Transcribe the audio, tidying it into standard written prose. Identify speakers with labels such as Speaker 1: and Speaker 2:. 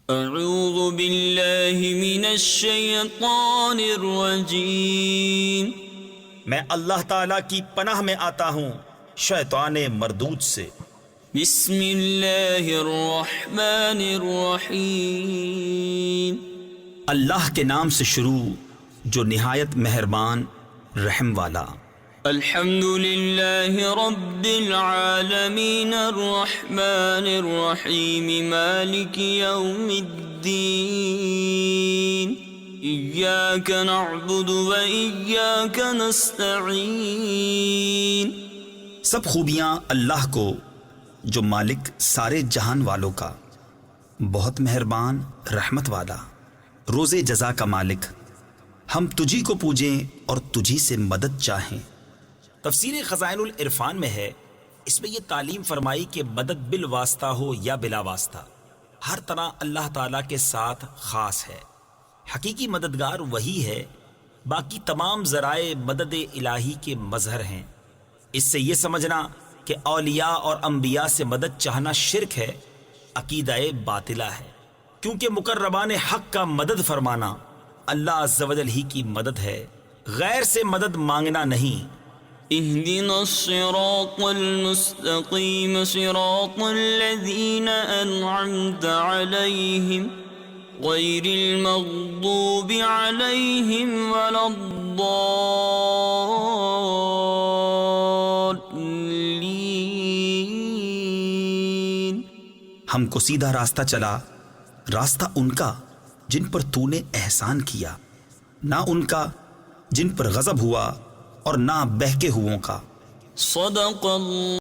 Speaker 1: اعوذ باللہ من الشیطان الرجیم،
Speaker 2: میں اللہ تعالیٰ کی پناہ میں آتا ہوں شیطان مردود سے۔
Speaker 1: بسم اللہ الرحمن الرحیم،
Speaker 2: اللہ کے نام سے شروع جو نہایت مہربان رحم والا۔
Speaker 1: الحمد للہ رب العالمین الرحمن الرحیم مالک یوم الدین، ایاک نعبد و ایاک نستعین۔
Speaker 2: سب خوبیاں اللہ کو جو مالک سارے جہان والوں کا، بہت مہربان رحمت والا، روز جزا کا مالک، ہم تجھی کو پوجیں اور تجھی سے مدد چاہیں۔ تفسیر خزائن العرفان میں ہے، اس میں یہ تعلیم فرمائی کہ مدد بالواسطہ ہو یا بلا واسطہ، ہر طرح اللہ تعالیٰ کے ساتھ خاص ہے۔ حقیقی مددگار وہی ہے، باقی تمام ذرائع مدد الہی کے مظہر ہیں۔ اس سے یہ سمجھنا کہ اولیاء اور انبیاء سے مدد چاہنا شرک ہے، عقیدہ باطلہ ہے، کیونکہ مقربان حق کا مدد فرمانا اللہ عز و جل ہی کی مدد ہے، غیر سے مدد مانگنا نہیں۔
Speaker 1: اہدنا الصراط المستقیم صراط الذین انعمت علیہم غیر المغضوب علیہم ولا الضالین۔
Speaker 2: ہم کو سیدھا راستہ چلا، راستہ ان کا جن پر تو نے احسان کیا، نہ ان کا جن پر غضب ہوا اور نہ بہکے ہووں کا۔
Speaker 1: صدق اللہ